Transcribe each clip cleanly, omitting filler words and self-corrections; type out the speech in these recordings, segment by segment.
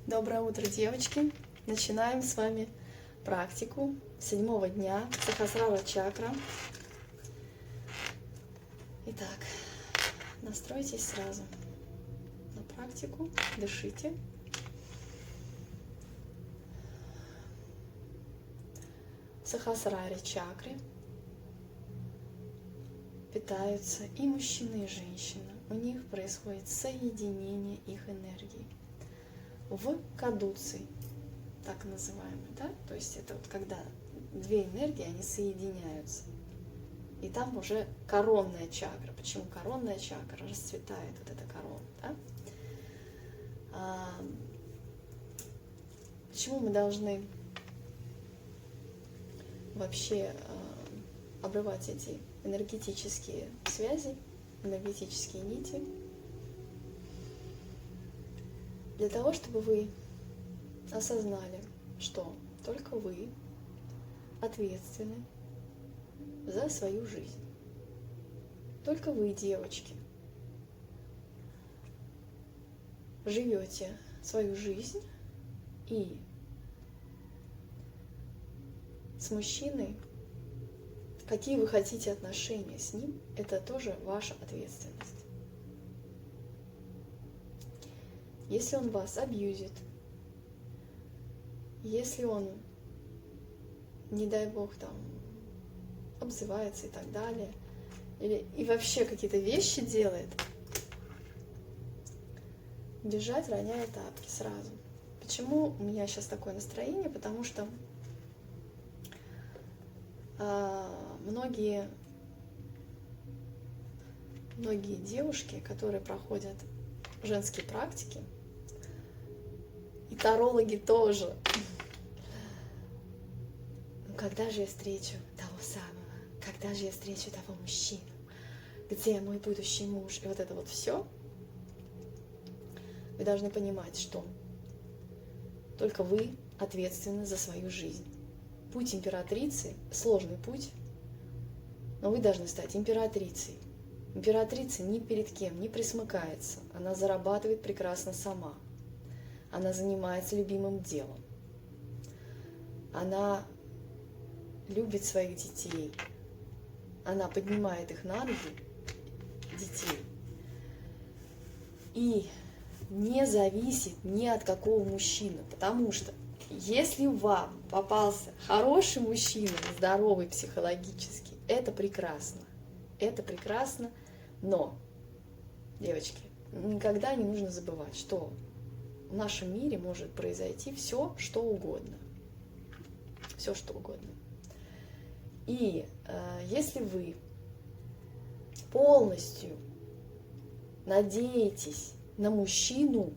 Доброе утро, девочки! Начинаем с вами практику 7-го дня Сахасрара чакра. Итак, настройтесь сразу на практику, дышите. В Сахасраре чакры питаются и мужчины, и женщины. У них происходит соединение их энергии в кадуци, так называемый, да? То есть это вот когда две энергии, они соединяются. И там уже коронная чакра. Почему коронная чакра? Расцветает вот эта корона, да? Почему мы должны вообще обрывать эти энергетические связи, энергетические нити? Для того, чтобы вы осознали, что только вы ответственны за свою жизнь. Только вы, девочки, живете свою жизнь, и с мужчиной, какие вы хотите отношения с ним, это тоже ваша ответственность. Если он вас абьюзит, если он, не дай бог, там, обзывается и так далее, и вообще какие-то вещи делает, бежать, роняя тапки сразу. Почему у меня сейчас такое настроение? Потому что многие девушки, которые проходят женские практики, и тарологи тоже. Ну когда же я встречу того самого? Когда же я встречу того мужчину? Где мой будущий муж? И вот это вот все. Вы должны понимать, что только вы ответственны за свою жизнь. Путь императрицы – сложный путь, но вы должны стать императрицей. Императрица ни перед кем не присмыкается, она зарабатывает прекрасно сама, она занимается любимым делом, она любит своих детей, она поднимает их на ноги, детей, и не зависит ни от какого мужчины, потому что если вам попался хороший мужчина, здоровый психологически, это прекрасно, но, девочки, никогда не нужно забывать, что в нашем мире может произойти все, что угодно. Все, что угодно. И если вы полностью надеетесь на мужчину,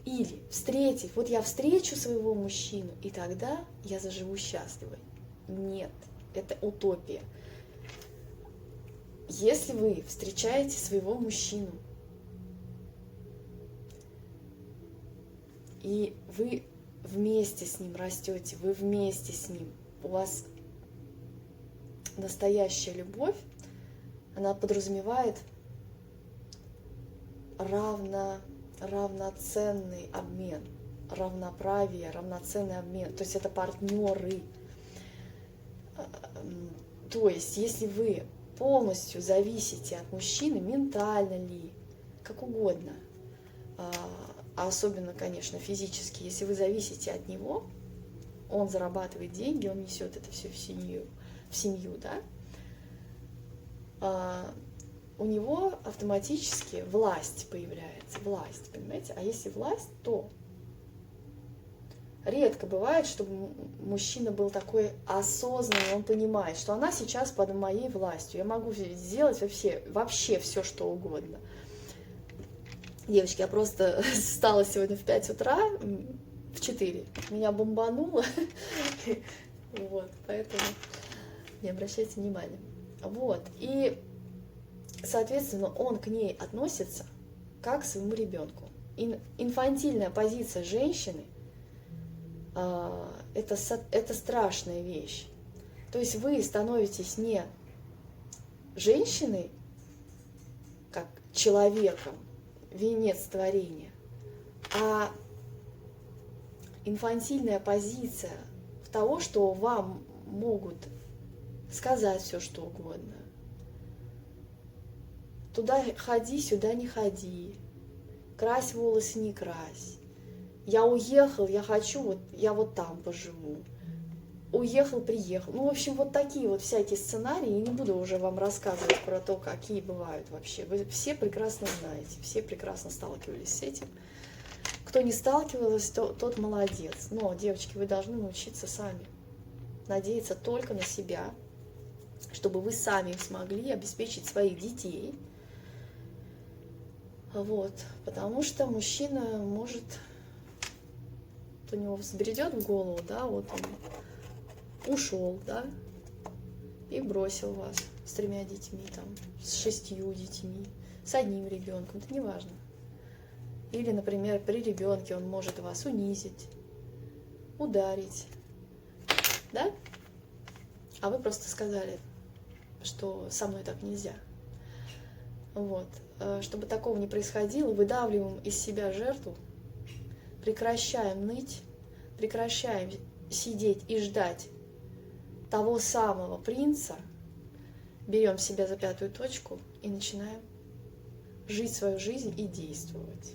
или встретив, вот я встречу своего мужчину, и тогда я заживу счастливой. Нет, это утопия. Если вы встречаете своего мужчину, и вы вместе с ним растете, вы вместе с ним, у вас настоящая любовь, она подразумевает равноценный обмен, равноправие, равноценный обмен. То есть это партнеры. То есть если вы полностью зависите от мужчины, ментально ли, как угодно, а особенно, конечно, физически, если вы зависите от него, он зарабатывает деньги, он несет это все в семью, да, у него автоматически власть появляется, власть, понимаете? А если власть, то редко бывает, чтобы мужчина был такой осознанный, он понимает, что она сейчас под моей властью, я могу сделать вообще все, что угодно. Девочки, я просто встала сегодня в 5 утра, в 4, меня бомбануло, вот, поэтому не обращайте внимания. Вот, и, соответственно, он к ней относится как к своему ребенку. Инфантильная позиция женщины это страшная вещь. То есть вы становитесь не женщиной, как человеком, венец творения, а инфантильная позиция в того, что вам могут сказать все, что угодно. Туда ходи, сюда не ходи. Крась волосы, не крась. Я уехал, я хочу, вот я вот там поживу. Уехал, приехал. Ну, в общем, вот такие вот всякие сценарии. Я не буду уже вам рассказывать про то, какие бывают вообще. Вы все прекрасно знаете, все прекрасно сталкивались с этим. Кто не сталкивался, тот молодец. Но, девочки, вы должны научиться сами. Надеяться только на себя, чтобы вы сами смогли обеспечить своих детей. Вот. Потому что мужчина может... у него взбредет в голову, да, вот он ушел, да, и бросил вас с 3 детьми, там, с 6 детьми, с 1 ребенком, это не важно. Или, например, при ребенке он может вас унизить, ударить, да? А вы просто сказали, что со мной так нельзя. Вот. Чтобы такого не происходило, выдавливаем из себя жертву, прекращаем ныть, прекращаем сидеть и ждать того самого принца, берем себя за 5-ю точку и начинаем жить свою жизнь и действовать.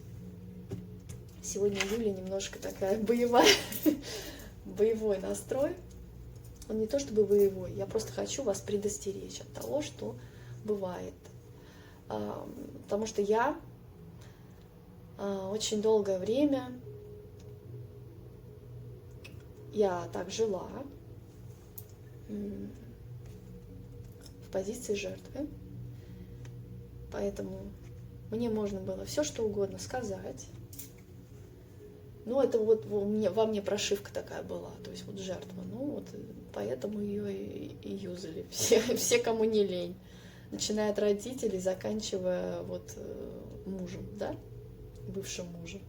Сегодня Юля немножко такая боевая, боевой настрой. Он не то чтобы боевой, я просто хочу вас предостеречь от того, что бывает. Потому что я очень долгое время я так жила в позиции жертвы, поэтому мне можно было все что угодно сказать. Ну, это вот во мне прошивка такая была, то есть вот жертва. Ну, вот поэтому ее и юзали все, кому не лень. Начиная от родителей, заканчивая вот мужем, да, бывшим мужем,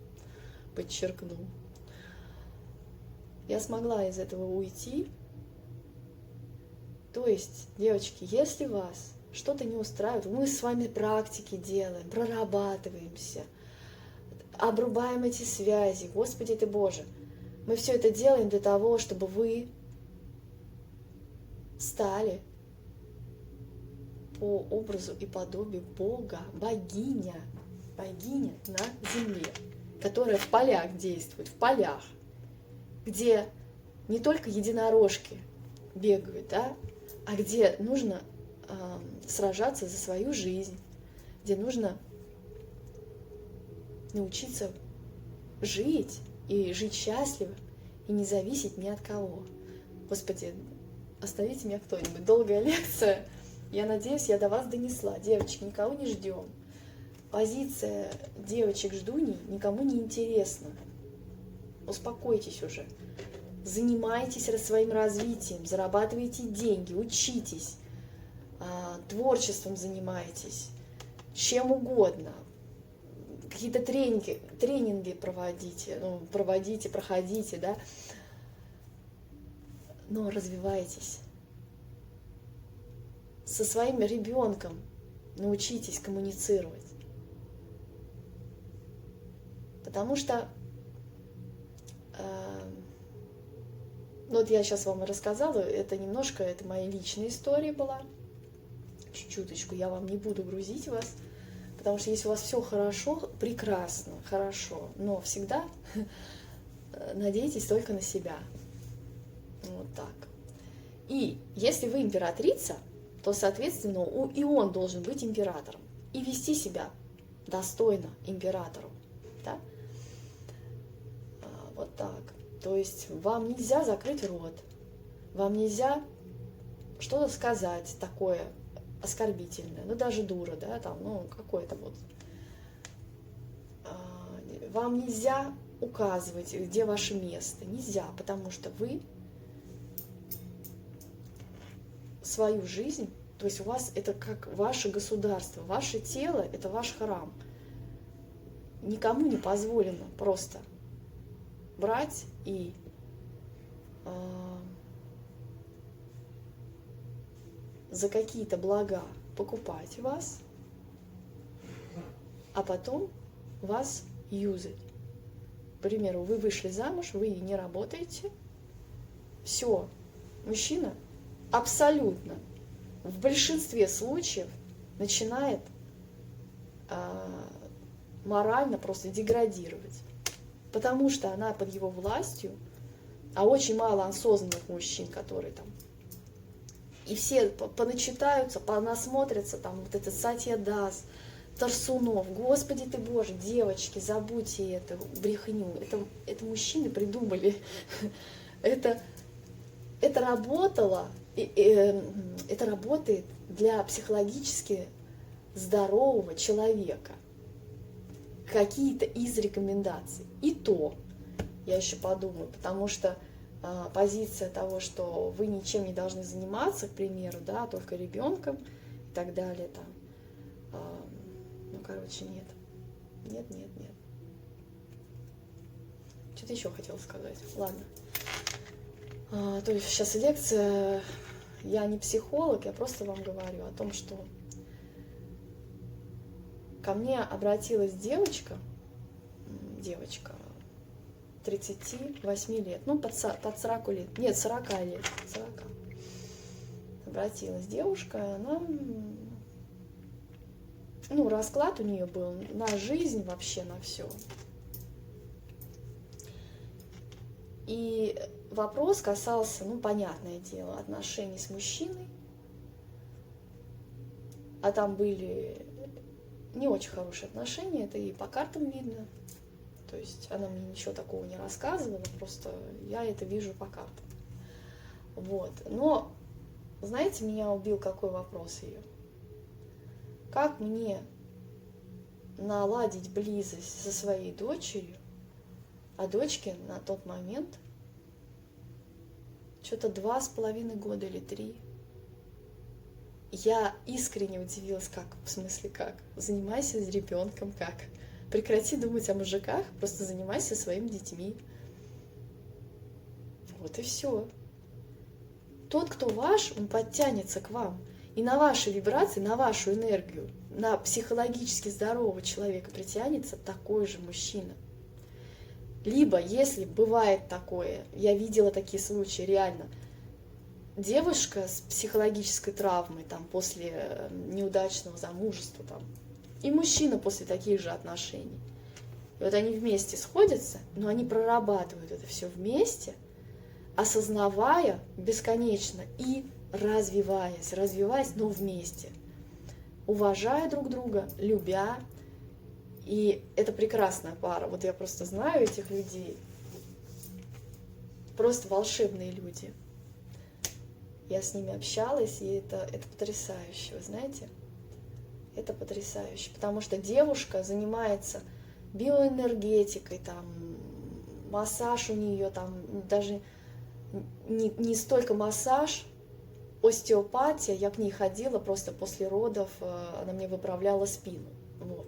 подчеркну. Я смогла из этого уйти. То есть, девочки, если вас что-то не устраивает, мы с вами практики делаем, прорабатываемся, обрубаем эти связи, Господи ты Боже, мы все это делаем для того, чтобы вы стали по образу и подобию Бога, богиня на земле, которая в полях действует, в полях, где не только единорожки бегают, да, а где нужно сражаться за свою жизнь, где нужно научиться жить и жить счастливо и не зависеть ни от кого. Господи, оставите меня кто-нибудь. Долгая лекция. Я надеюсь, я до вас донесла. Девочки, никого не ждем. Позиция девочек-ждуней никому не интересна. Успокойтесь уже. Занимайтесь своим развитием, зарабатывайте деньги, учитесь, творчеством занимайтесь, чем угодно. Какие-то тренинги проходите, да, но развивайтесь. Со своим ребенком научитесь коммуницировать. Потому что вот я сейчас вам рассказала, это немножко, это моя личная история была. Чуть-чуточку, я вам не буду грузить вас, потому что если у вас все хорошо, прекрасно, хорошо, но всегда надейтесь только на себя. Вот так. И если вы императрица, то, соответственно, и он должен быть императором и вести себя достойно императору. Да? Вот так. То есть вам нельзя закрыть рот, вам нельзя что-то сказать такое оскорбительное, ну даже дура, да, там, ну какое-то вот. Вам нельзя указывать, где ваше место, нельзя, потому что вы свою жизнь, то есть у вас это как ваше государство, ваше тело – это ваш храм. Никому не позволено просто брать и за какие-то блага покупать вас, а потом вас юзать. К примеру, вы вышли замуж, вы не работаете, все, мужчина абсолютно в большинстве случаев начинает морально просто деградировать, потому что она под его властью, а очень мало осознанных мужчин, которые там, и все поначитаются, понасмотрятся, там вот этот Сатья Дас, Тарсунов, Господи ты Боже, девочки, забудьте эту брехню, это мужчины придумали, это работало, это работает для психологически здорового человека. Какие-то из рекомендаций. И то я еще подумаю, потому что позиция того, что вы ничем не должны заниматься, к примеру, да, только ребенком и так далее, там, ну, короче, нет. Нет. Что-то еще хотела сказать. Ладно. То есть сейчас лекция, я не психолог, я просто вам говорю о том, что ко мне обратилась девочка 38 лет, ну, под 40 лет, нет, 40 лет, 40. Обратилась девушка, она, ну, расклад у нее был на жизнь вообще, на все. И вопрос касался, ну, понятное дело, отношений с мужчиной, а там были не очень хорошие отношения, это и по картам видно. То есть она мне ничего такого не рассказывала, просто я это вижу по картам. Вот. Но, знаете, меня убил какой вопрос ее? Как мне наладить близость со своей дочерью, а дочке на тот момент что-то 2,5 года или 3. Я искренне удивилась, как, в смысле как? Занимайся с ребенком, как? Прекрати думать о мужиках, просто занимайся своими детьми. Вот и все. Тот, кто ваш, он подтянется к вам. И на ваши вибрации, на вашу энергию, на психологически здорового человека притянется такой же мужчина. Либо, если бывает такое, я видела такие случаи реально, девушка с психологической травмой там, после неудачного замужества там, и мужчина после таких же отношений. И вот они вместе сходятся, но они прорабатывают это все вместе, осознавая бесконечно и развиваясь, но вместе, уважая друг друга, любя. И это прекрасная пара. Вот я просто знаю этих людей. Просто волшебные люди. Я с ними общалась, и это потрясающе, вы знаете? Это потрясающе, потому что девушка занимается биоэнергетикой, там, массаж у нее, там, даже не столько массаж, остеопатия, я к ней ходила просто после родов, она мне выправляла спину. Вот.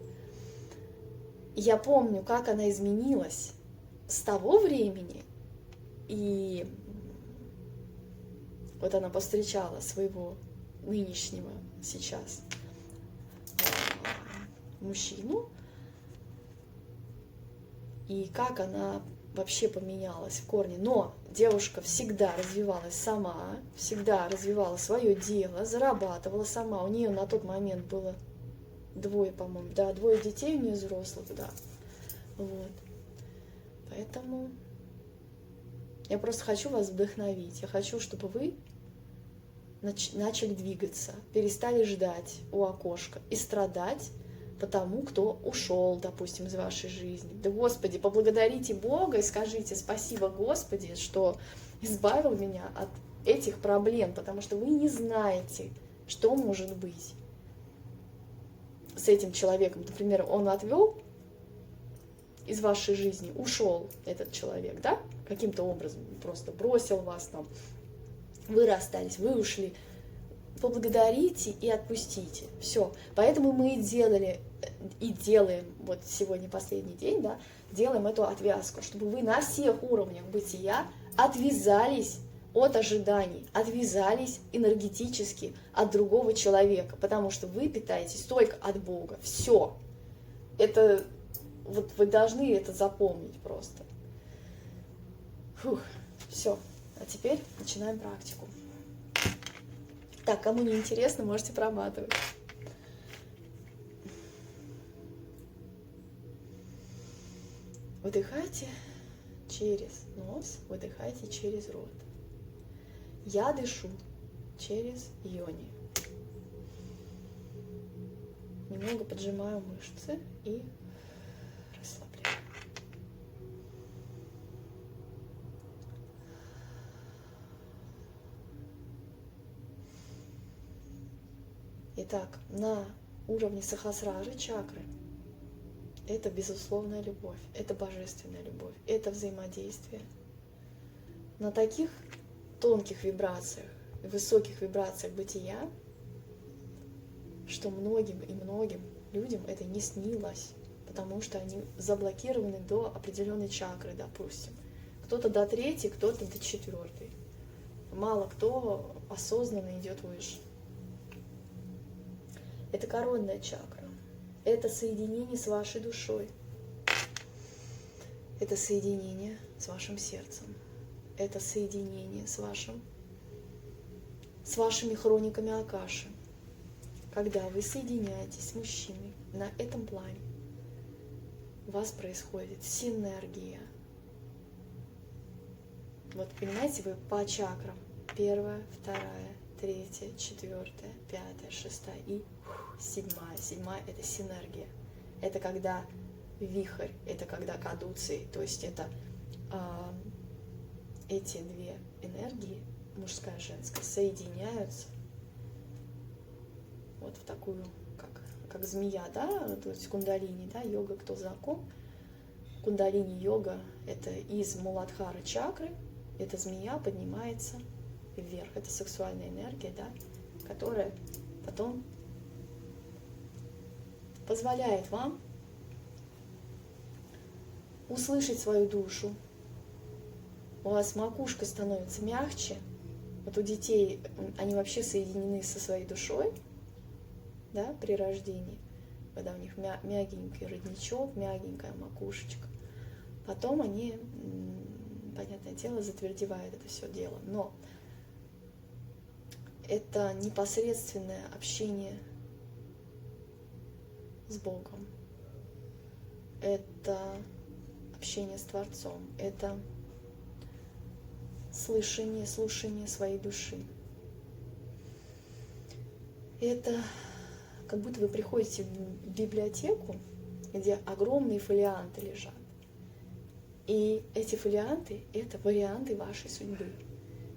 Я помню, как она изменилась с того времени, и вот она повстречала своего нынешнего сейчас мужчину, и как она вообще поменялась в корне. Но девушка всегда развивалась сама, всегда развивала свое дело, зарабатывала сама. У нее на тот момент было 2, по-моему, да, 2 детей у нее взрослых, да. Вот. Поэтому я просто хочу вас вдохновить. Я хочу, чтобы вы начали двигаться, перестали ждать у окошка и страдать по тому, кто ушел, допустим, из вашей жизни. Да, Господи, поблагодарите Бога и скажите: спасибо, Господи, что избавил меня от этих проблем, потому что вы не знаете, что может быть с этим человеком. Например, он отвел из вашей жизни, ушел этот человек, да, каким-то образом просто бросил вас там, вы расстались, вы ушли. Поблагодарите и отпустите. Все. Поэтому мы и делаем, вот сегодня последний день, да, делаем эту отвязку, чтобы вы на всех уровнях бытия отвязались от ожиданий, отвязались энергетически от другого человека, потому что вы питаетесь только от Бога. Все. Это Вот вы должны это запомнить просто. Фух, все. А теперь начинаем практику. Так, кому не интересно, можете проматывать. Выдыхайте через нос, выдыхайте через рот. Я дышу через йони. Немного поджимаю мышцы и расслабляю. Итак, на уровне сахасрары чакры это безусловная любовь, это божественная любовь, это взаимодействие. На таких тонких вибрациях, высоких вибрациях бытия, что многим и многим людям это не снилось, потому что они заблокированы до определенной чакры, допустим. Кто-то до 3, кто-то до 4. Мало кто осознанно идет выше. Это коронная чакра. Это соединение с вашей душой. Это соединение с вашим сердцем. Это соединение с вашими хрониками Акаши. Когда вы соединяетесь с мужчиной на этом плане, у вас происходит синергия. Вот понимаете, вы по чакрам. 1, 2, 3, 4, 5, 6 и 7. 7 – это синергия. Это когда вихрь, это когда кадуций, то есть это эти две энергии, мужская и женская, соединяются вот в такую, как змея, да, то есть кундалини, да, йога, кто знаком. Кундалини йога – это из Муладхара чакры, эта змея поднимается вверх, это сексуальная энергия, да, которая потом позволяет вам услышать свою душу. У вас макушка становится мягче. Вот у детей они вообще соединены со своей душой, да, при рождении, когда у них мягенький родничок, мягенькая макушечка. Потом они, понятное дело, затвердевают это все дело. Но это непосредственное общение с Богом. Это общение с Творцом. Это слушание своей души. Это как будто вы приходите в библиотеку, где огромные фолианты лежат. И эти фолианты – это варианты вашей судьбы,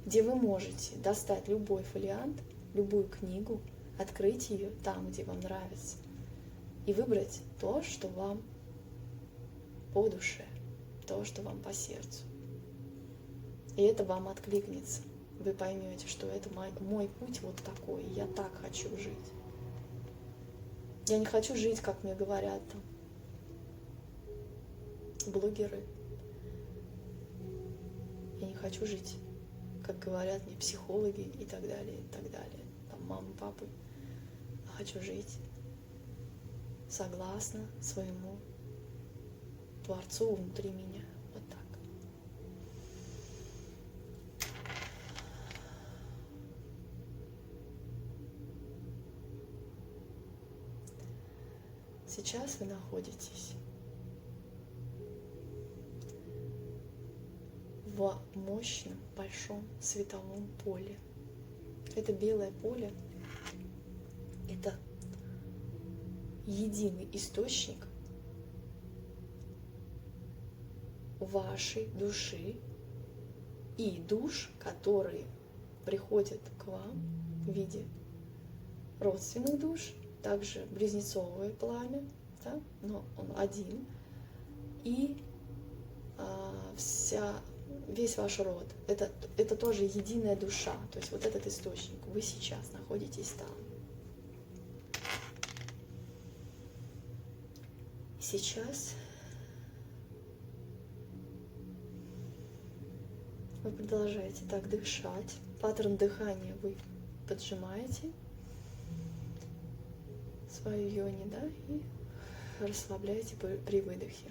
где вы можете достать любой фолиант, любую книгу, открыть ее там, где вам нравится, и выбрать то, что вам по душе, то, что вам по сердцу. И это вам откликнется. Вы поймете, что это мой путь вот такой, и я так хочу жить. Я не хочу жить, как мне говорят там блогеры. Я не хочу жить, как говорят мне психологи и так далее, там мамы, папы. Я хочу жить согласно своему Творцу внутри меня. Вот так. Сейчас вы находитесь в мощном большом световом поле. Это белое поле, это единый источник вашей души и душ, которые приходят к вам в виде родственных душ, также близнецовое пламя, да, но он один, и весь ваш род, это тоже единая душа, то есть вот этот источник, вы сейчас находитесь там. Сейчас вы продолжаете так дышать, паттерн дыхания вы поджимаете свою йони, да, и расслабляйте при выдохе.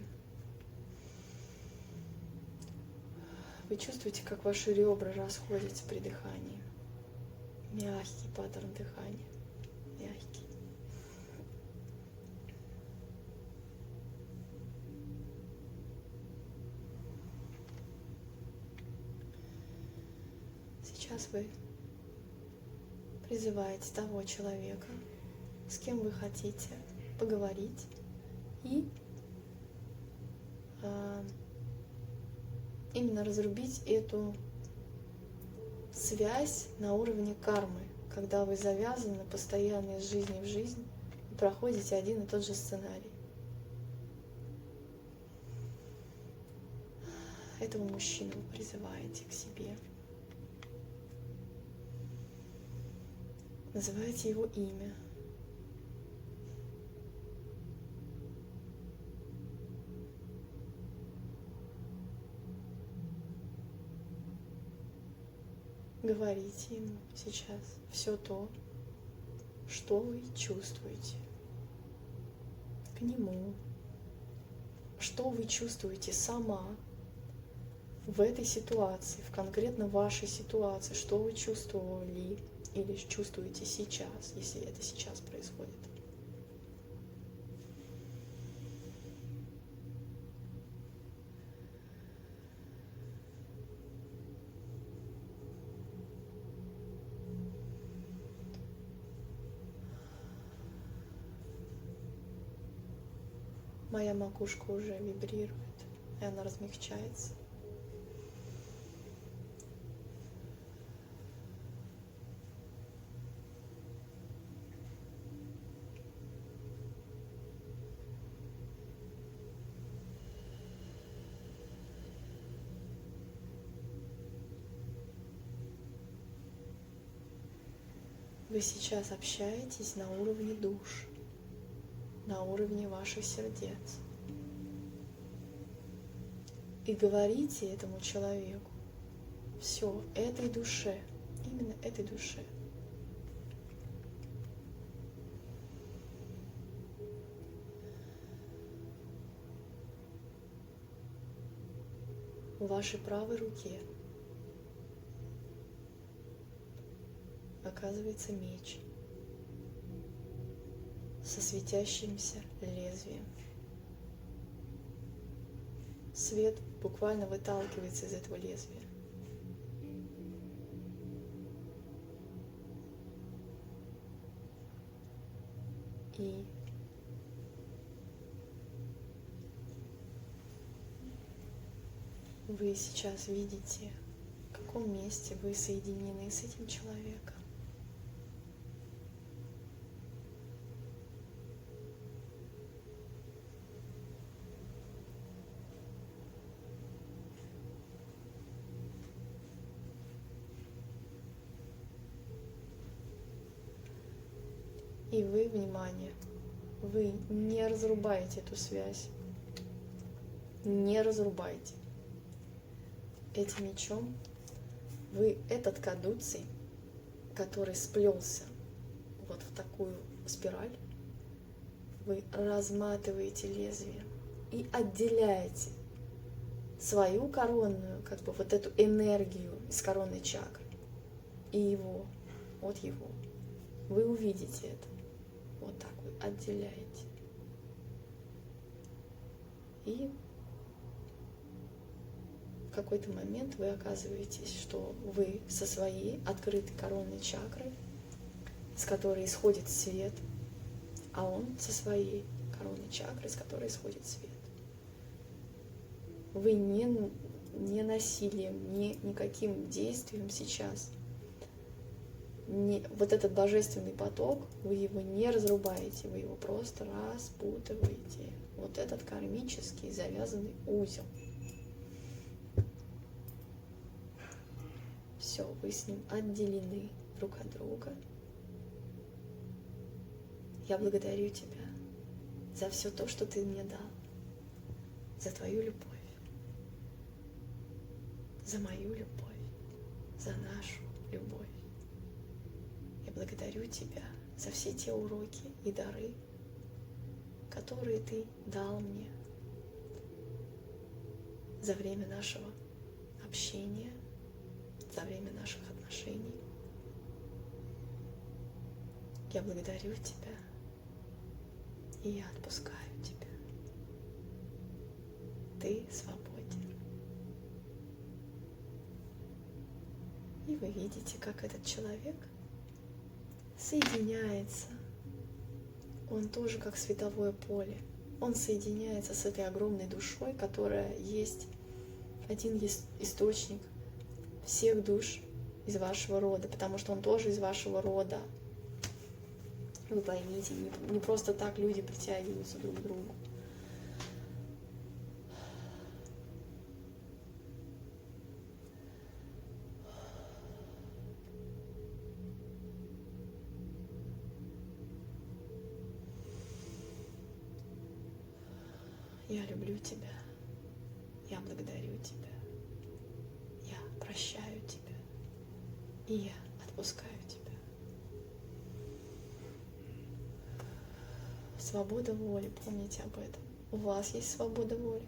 Вы чувствуете, как ваши ребра расходятся при дыхании. Мягкий паттерн дыхания. Мягкий. Сейчас вы призываете того человека, с кем вы хотите поговорить, и именно разрубить эту связь на уровне кармы, когда вы завязаны постоянно из жизни в жизнь и проходите один и тот же сценарий. Этого мужчину вы призываете к себе. Называйте его имя. Говорите ему сейчас все то, что вы чувствуете к нему, что вы чувствуете сама в этой ситуации, в конкретно вашей ситуации, что вы чувствовали или чувствуете сейчас, если это сейчас происходит. Моя макушка уже вибрирует, и она размягчается. Вы сейчас общаетесь на уровне душ, на уровне ваших сердец. И говорите этому человеку все этой душе, именно этой душе. В вашей правой руке оказывается меч со светящимся лезвием. Свет буквально выталкивается из этого лезвия. И вы сейчас видите, в каком месте вы соединены с этим человеком. И вы, внимание, вы не разрубаете эту связь. Не разрубайте. Этим мечом вы этот кадуций, который сплелся вот в такую спираль, вы разматываете лезвие и отделяете свою коронную, как бы вот эту энергию из коронной чакры и его от его. Вы увидите это. Вот так вы отделяете. И в какой-то момент вы оказываетесь, что вы со своей открытой коронной чакрой, с которой исходит свет, а он со своей коронной чакрой, с которой исходит свет. Вы не насилием, никаким действием сейчас, вот этот божественный поток, вы его не разрубаете, вы его просто распутываете. Вот этот кармический завязанный узел. Все, вы с ним отделены друг от друга. Я благодарю тебя за все то, что ты мне дал, за твою любовь, за мою любовь, за нашу любовь. Я благодарю тебя за все те уроки и дары, которые ты дал мне за время нашего общения, за время наших отношений. Я благодарю тебя, и я отпускаю тебя. Ты свободен. И вы видите, как этот человек соединяется. Он тоже как световое поле. Он соединяется с этой огромной душой, которая есть один источник всех душ из вашего рода, потому что он тоже из вашего рода. Вы поймите, не просто так люди притягиваются друг к другу. Я люблю тебя, я благодарю тебя, я прощаю тебя, и я отпускаю тебя. Свобода воли, помните об этом. У вас есть свобода воли,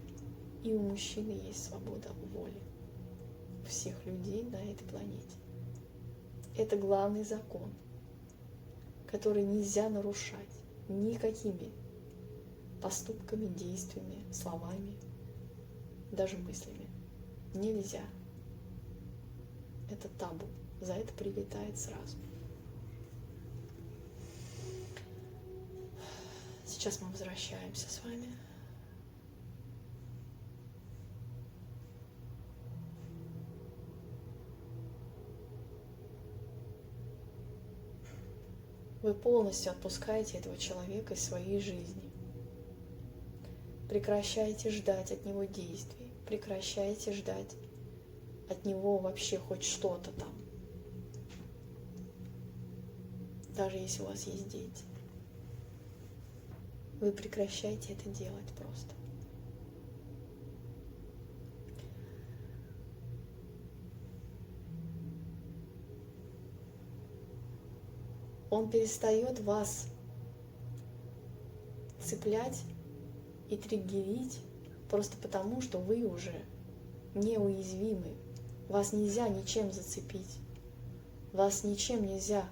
и у мужчины есть свобода воли. У всех людей на этой планете. Это главный закон, который нельзя нарушать никакими поступками, действиями, словами, даже мыслями. Нельзя. Это табу. За это прилетает сразу. Сейчас мы возвращаемся с вами. Вы полностью отпускаете этого человека из своей жизни. Прекращайте ждать от него действий. Прекращайте ждать от него вообще хоть что-то там. Даже если у вас есть дети. Вы прекращайте это делать просто. Он перестает вас цеплять и триггерить просто потому, что вы уже неуязвимы. Вас нельзя ничем зацепить. Вас ничем нельзя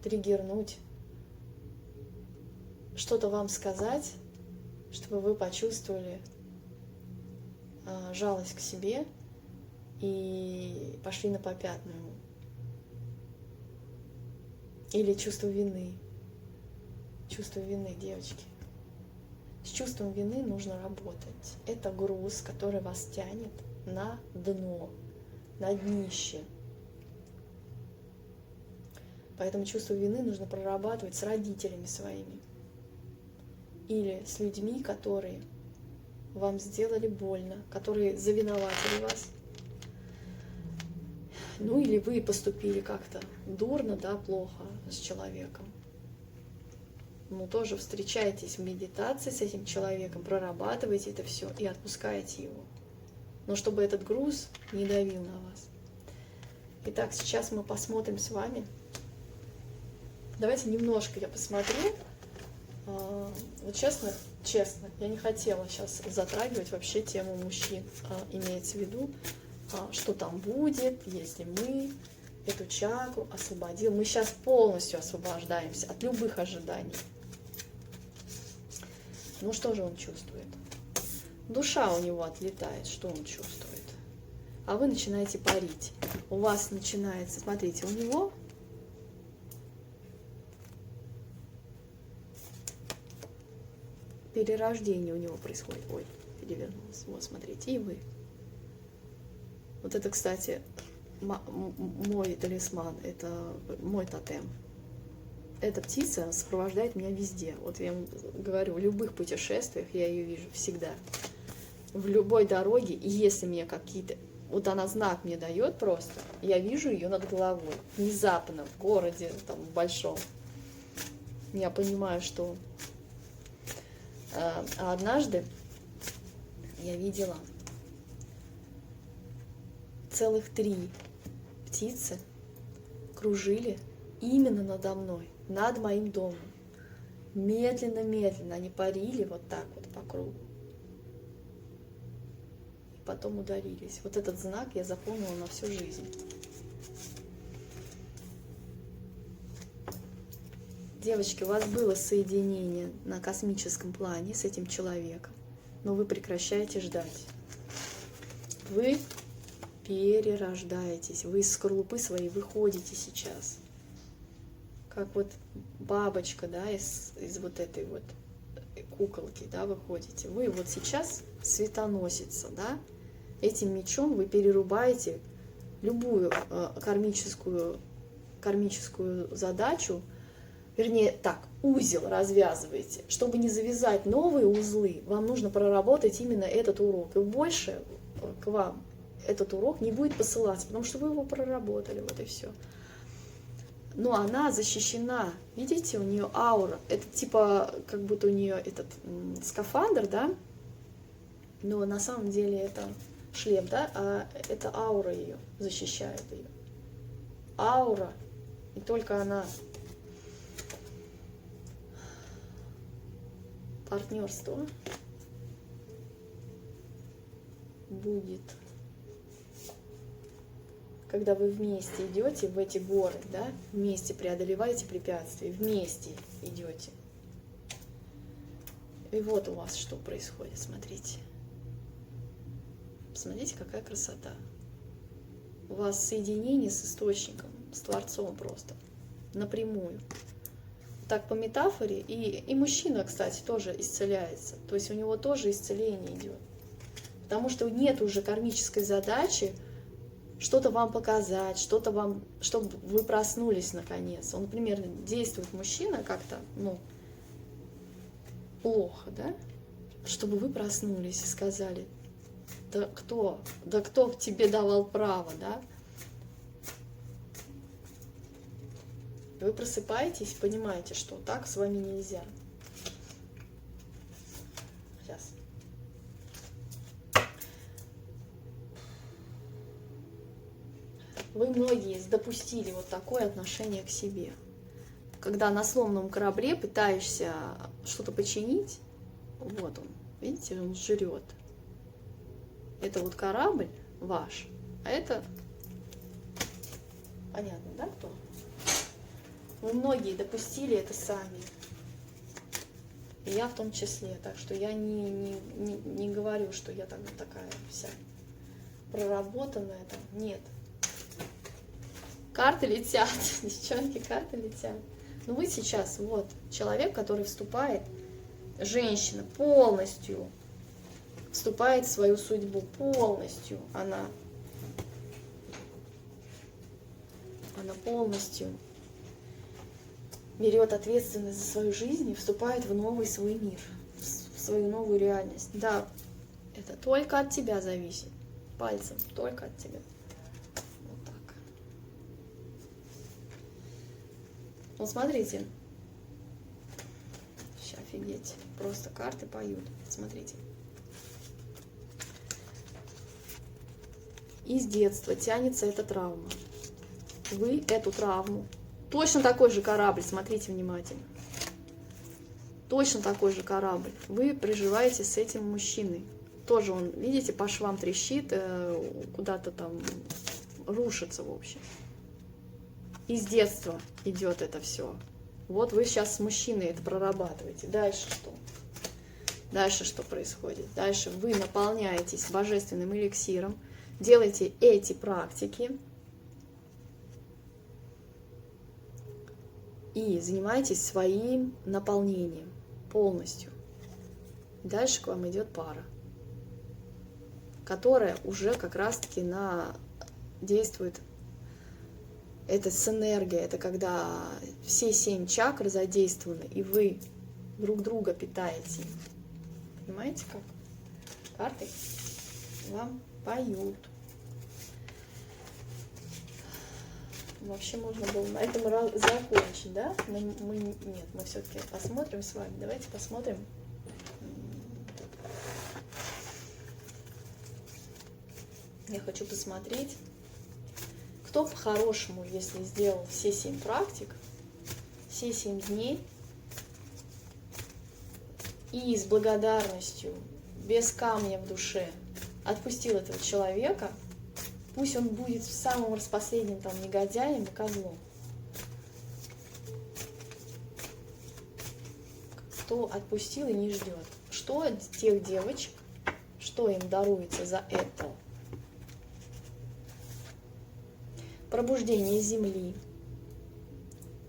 триггернуть. Что-то вам сказать, чтобы вы почувствовали жалость к себе и пошли на попятную. Или чувство вины. Чувство вины, девочки. С чувством вины нужно работать. Это груз, который вас тянет на дно, на днище. Поэтому чувство вины нужно прорабатывать с родителями своими. Или с людьми, которые вам сделали больно, которые завиноватили вас. Ну или вы поступили как-то дурно, да, плохо с человеком. Ну тоже встречаетесь в медитации с этим человеком, прорабатываете это все и отпускаете его. Но чтобы этот груз не давил на вас. Итак, сейчас мы посмотрим с вами. Давайте немножко я посмотрю. Вот честно, я не хотела сейчас затрагивать вообще тему мужчин. Имеется в виду, что там будет, если мы эту чакру освободим. Мы сейчас полностью освобождаемся от любых ожиданий. Ну что же он чувствует? Душа у него отлетает, что он чувствует? А вы начинаете парить. У вас начинается, смотрите, у него перерождение у него происходит. Ой, перевернулась. Вот, смотрите, и вы. Вот это, кстати, мой талисман, это мой тотем. Эта птица сопровождает меня везде. Вот я вам говорю, в любых путешествиях я ее вижу всегда. В любой дороге, и если мне какие-то... Вот она знак мне дает просто, я вижу ее над головой. Внезапно, в городе, там, в большом. Я понимаю, что... А однажды я видела целых 3 птицы кружили именно надо мной, над моим домом. Медленно-медленно они парили вот так вот по кругу. И потом ударились. Вот этот знак я запомнила на всю жизнь. Девочки, у вас было соединение на космическом плане с этим человеком, но вы прекращаете ждать. Вы перерождаетесь, вы из скорлупы своей выходите сейчас. Как вот бабочка, да, из вот этой вот куколки, да, выходите. Вы вот сейчас светоносица, да, этим мечом вы перерубаете любую кармическую задачу, вернее, так, узел развязываете. Чтобы не завязать новые узлы, вам нужно проработать именно этот урок. И больше к вам этот урок не будет посылаться, потому что вы его проработали, вот и все. Но она защищена, видите, у нее аура. Это типа, как будто у нее этот скафандр, да? Но на самом деле это шлем, да? А это аура ее защищает ее. Аура. И только она. Партнерство будет, когда вы вместе идете в эти горы, да, вместе преодолеваете препятствия, вместе идете. И вот у вас что происходит, смотрите. Смотрите, какая красота. У вас соединение с источником, с Творцом просто, напрямую. Так по метафоре, и мужчина, кстати, тоже исцеляется. То есть у него тоже исцеление идет. Потому что нет уже кармической задачи что-то вам показать, что-то вам, чтобы вы проснулись наконец. Он, например, действует мужчина как-то, ну, плохо, да? Чтобы вы проснулись и сказали, да кто тебе давал право, да? Вы просыпаетесь, понимаете, что так с вами нельзя. Сейчас. Вы многие допустили вот такое отношение к себе. Когда на сломанном корабле пытаешься что-то починить, вот он, видите, он жрет. Это вот корабль ваш, а это, понятно, да, кто? Вы многие допустили это сами. И я в том числе. Так что я не говорю, что я там такая вся проработанная. Там. Нет. Карты летят. Девчонки, карты летят. Но вы сейчас, вот, человек, который вступает, женщина полностью вступает в свою судьбу. Полностью она полностью берет ответственность за свою жизнь и вступает в новый свой мир, в свою новую реальность. Да, это только от тебя зависит. Пальцем, только от тебя. Вот так. Вот смотрите. Сейчас офигеть. Просто карты поют. Смотрите. Из детства тянется эта травма. Вы эту травму. Точно такой же корабль, смотрите внимательно. Точно такой же корабль. Вы проживаете с этим мужчиной. Тоже он, видите, по швам трещит, куда-то там рушится, в общем. Из детства идет это все. Вот вы сейчас с мужчиной это прорабатываете. Дальше что? Дальше что происходит? Дальше вы наполняетесь божественным эликсиром, делаете эти практики, и занимаетесь своим наполнением полностью. Дальше к вам идет пара, которая уже как раз-таки действует. Это с энергией, это когда все 7 чакр задействованы, и вы друг друга питаете. Понимаете как? Карты вам поют. Вообще можно было на этом закончить, да? Нет, мы все-таки посмотрим с вами. Давайте посмотрим. Я хочу посмотреть, кто по-хорошему, если сделал все 7 практик, все 7 дней, и с благодарностью, без камня в душе отпустил этого человека, пусть он будет самым распоследним там негодяем и козлом. Кто отпустил и не ждет. Что от тех девочек, что им даруется за это? Пробуждение Земли.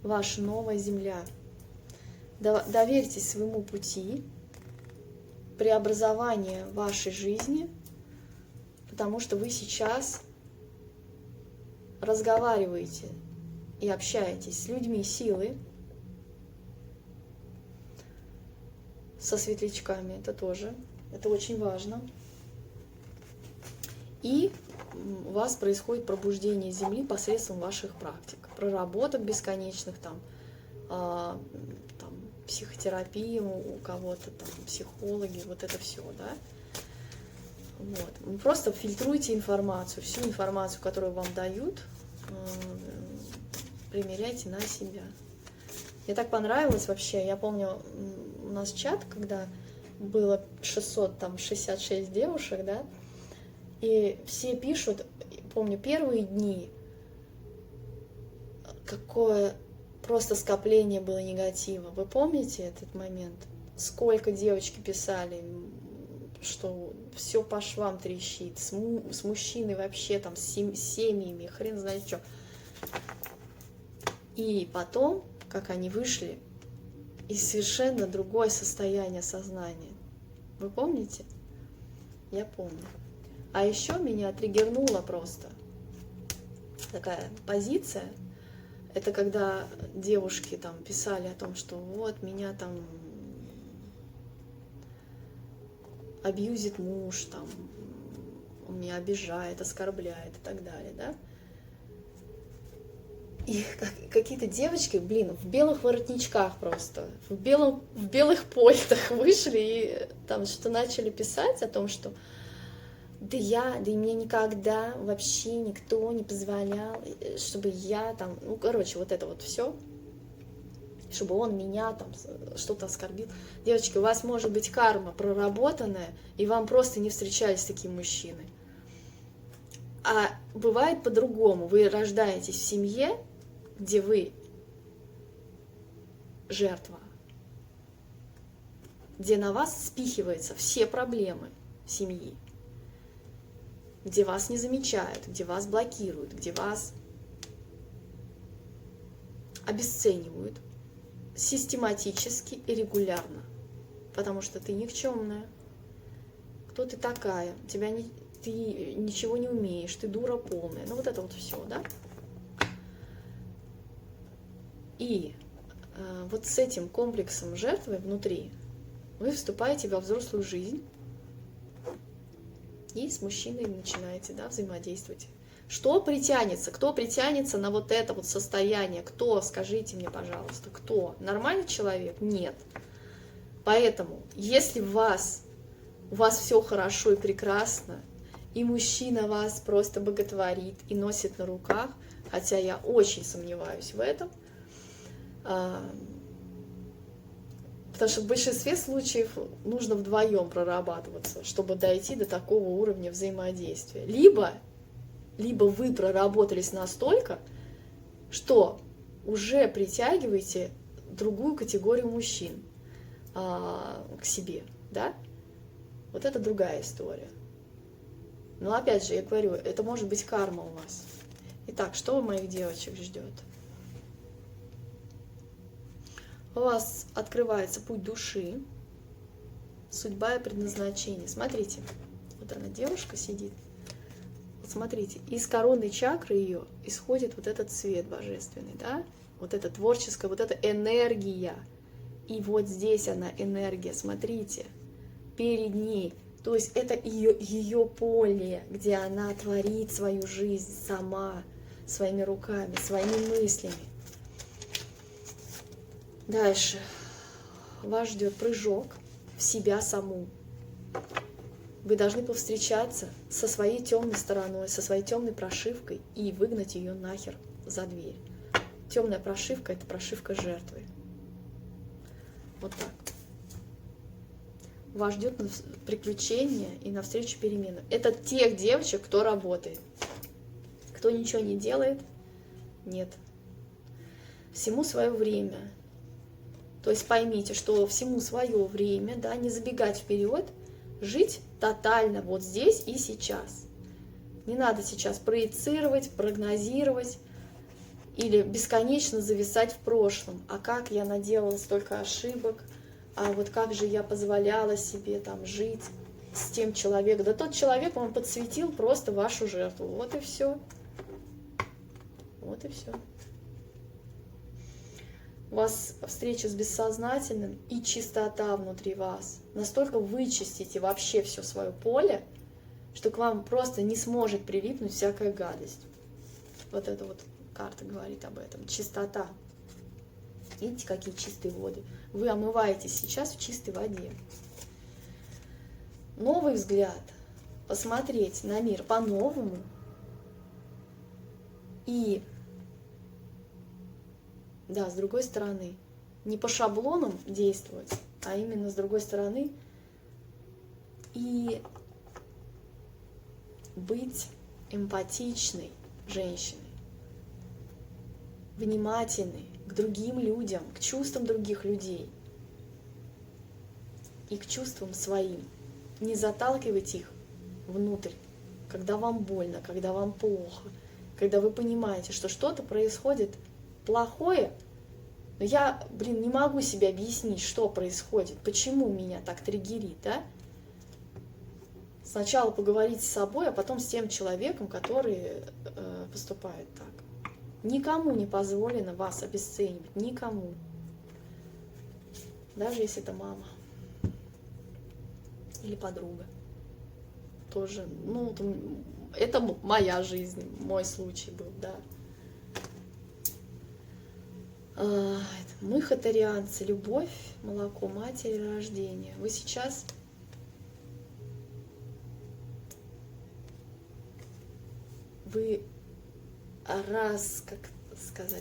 Ваша новая Земля. Доверьтесь своему пути, преобразование вашей жизни, потому что вы сейчас разговариваете и общаетесь с людьми силы, со светлячками, это тоже, это очень важно. И у вас происходит пробуждение Земли посредством ваших практик, проработок бесконечных, там психотерапия у кого-то, там, психологи, вот это все, да. Вот. Вы просто фильтруйте информацию, всю информацию, которую вам дают, примеряйте на себя. Мне так понравилось вообще, я помню, у нас чат, когда было 666 девушек, да, и все пишут, помню, первые дни, какое просто скопление было негатива. Вы помните этот момент? Сколько девочки писали, что все по швам трещит, с мужчиной вообще, там, с семьями, хрен знает что. И потом, как они вышли, и совершенно другое состояние сознания. Вы помните? Я помню. А еще меня триггернула просто такая позиция. Это когда девушки там писали о том, что вот меня там абьюзит муж, там, он меня обижает, оскорбляет и так далее, да? И какие-то девочки, блин, в белых воротничках просто, в белых пальтах вышли и там что начали писать о том, что да и мне никогда вообще никто не позволял, чтобы я там, ну, короче, вот это вот все, чтобы он меня там что-то оскорбил. Девочки, у вас может быть карма проработанная, и вам просто не встречались такие мужчины. А бывает по-другому. Вы рождаетесь в семье, где вы жертва, где на вас спихиваются все проблемы семьи, где вас не замечают, где вас блокируют, где вас обесценивают систематически и регулярно, потому что ты никчемная. Кто ты такая? Ты ничего не умеешь, ты дура полная. Ну вот это вот все, да? И вот с этим комплексом жертвы внутри вы вступаете во взрослую жизнь и с мужчиной начинаете, да, взаимодействовать. Что притянется? Кто притянется на вот это вот состояние? Кто? Скажите мне, пожалуйста, кто? Нормальный человек? Нет. Поэтому, если у вас все хорошо и прекрасно, и мужчина вас просто боготворит и носит на руках, хотя я очень сомневаюсь в этом, потому что в большинстве случаев нужно вдвоем прорабатываться, чтобы дойти до такого уровня взаимодействия. Либо вы проработались настолько, что уже притягиваете другую категорию мужчин к себе, да? Вот это другая история. Но опять же, я говорю, это может быть карма у вас. Итак, что у моих девочек ждет? У вас открывается путь души, судьба и предназначение. Смотрите, вот она, девушка сидит. Вот смотрите, из коронной чакры ее исходит вот этот цвет божественный, да? Вот эта творческая, вот эта энергия. И вот здесь она, энергия, смотрите, перед ней. То есть это ее поле, где она творит свою жизнь сама, своими руками, своими мыслями. Дальше. Вас ждет прыжок в себя саму. Вы должны повстречаться со своей темной стороной, со своей темной прошивкой и выгнать ее нахер за дверь. Темная прошивка – это прошивка жертвы. Вот так. вас ждет приключения и навстречу перемены. Это тех девочек, кто работает. Кто ничего не делает, нет. Всему свое время. То есть поймите, что всему свое время, да, не забегать вперед, жить тотально вот здесь и сейчас. Не надо сейчас проецировать, прогнозировать или бесконечно зависать в прошлом. А как я наделала столько ошибок, а вот как же я позволяла себе там жить с тем человеком. Да тот человек вам подсветил просто вашу жертву. Вот и все. Вот и все. У вас встреча с бессознательным и чистота внутри вас. Настолько вычистите вообще все свое поле, что к вам просто не сможет прилипнуть всякая гадость. Вот эта вот карта говорит об этом. Чистота. Видите, какие чистые воды. Вы омываетесь сейчас в чистой воде. Новый взгляд. Посмотреть на мир по-новому. И, да, с другой стороны, не по шаблонам действовать, а именно с другой стороны и быть эмпатичной женщиной, внимательной к другим людям, к чувствам других людей и к чувствам своим. Не заталкивать их внутрь, когда вам больно, когда вам плохо, когда вы понимаете, что что-то происходит плохое, но я, не могу себе объяснить, что происходит, почему меня так триггерит, да? Сначала поговорить с собой, а потом с тем человеком, который поступает так. Никому не позволено вас обесценивать, никому. Даже если это мама или подруга. Тоже, это моя жизнь, мой случай был, да. Мы хатарианцы, любовь, молоко матери, рождение. Вы сейчас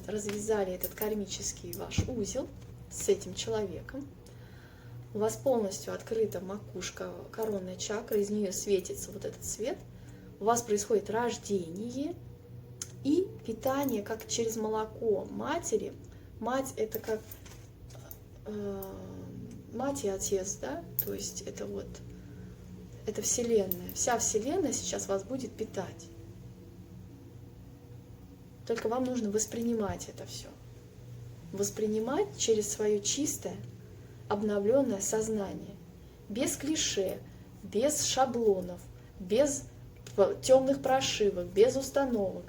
развязали этот кармический ваш узел с этим человеком. У вас полностью открыта макушка, коронная чакра, из нее светится вот этот свет. У вас происходит рождение и питание, как через молоко матери. Мать — это как мать и отец, да? То есть это Вселенная. Вся Вселенная сейчас вас будет питать. Только вам нужно воспринимать это все. Воспринимать через свое чистое, обновленное сознание. Без клише, без шаблонов, без темных прошивок, без установок.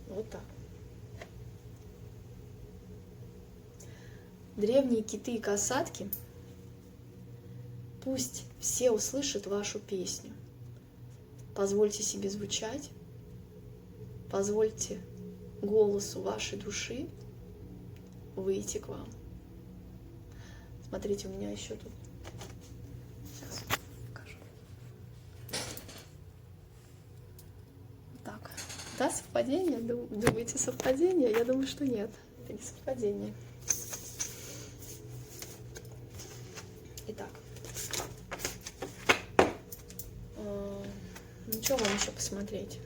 Вот так. Древние киты и касатки, пусть все услышат вашу песню. Позвольте себе звучать, позвольте голосу вашей души выйти к вам. Смотрите, у меня еще тут. Сейчас покажу. Так. Да, совпадение? Думаете, совпадение? Я думаю, что нет. Это не совпадение. Итак. Ну, что вам еще посмотреть?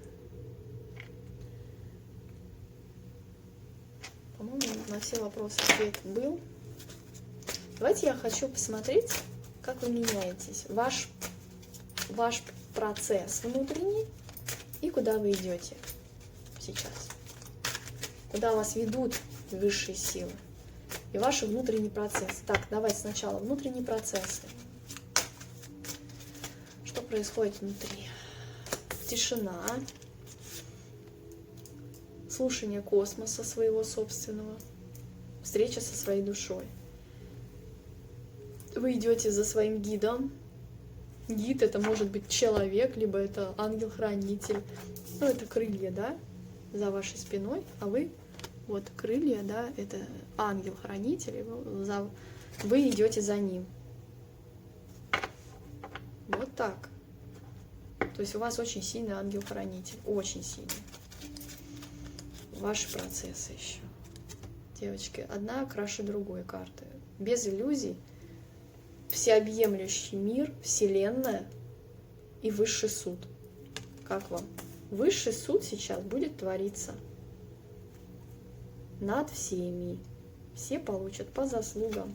По-моему, на все вопросы ответ был. Давайте я хочу посмотреть, как вы меняетесь. Ваш процесс внутренний и куда вы идете сейчас. Куда вас ведут высшие силы. И ваш внутренний процесс. Так, давайте сначала внутренние процессы. Что происходит внутри? Тишина. Слушание космоса своего собственного. Встреча со своей душой. Вы идете за своим гидом. Гид — это может быть человек, либо это ангел-хранитель. Ну, это крылья, да, за вашей спиной, а вы, вот крылья, да, это ангел-хранитель, вы идете за ним. Вот так. То есть у вас очень сильный ангел-хранитель, очень сильный. Ваши процессы еще. Девочки, одна краше другой карты. Без иллюзий. всеобъемлющий мир, Вселенная и высший суд. Как вам? Высший суд сейчас будет твориться над всеми. Все получат по заслугам.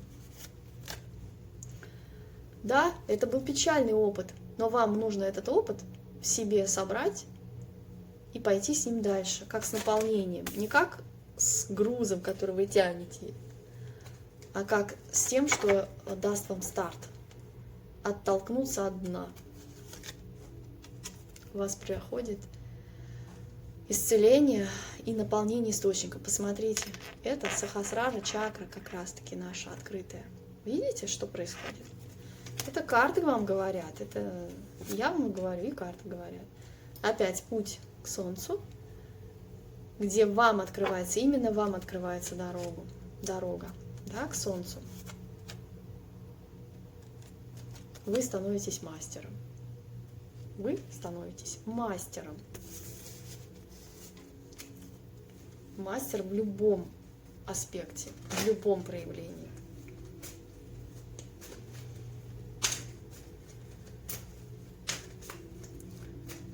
Да, это был печальный опыт, но вам нужно этот опыт в себе собрать и пойти с ним дальше, как с наполнением. Не как с грузом, который вы тянете, а как с тем, что даст вам старт. Оттолкнуться от дна. У вас приходит исцеление и наполнение источника. Посмотрите, это Сахасрара чакра как раз-таки наша открытая. Видите, что происходит? Это карты вам говорят, это я вам говорю, и карты говорят. Опять путь к Солнцу, где вам открывается, именно вам открывается дорога, да, к Солнцу. Вы становитесь мастером. Вы становитесь мастером. Мастер в любом аспекте, в любом проявлении.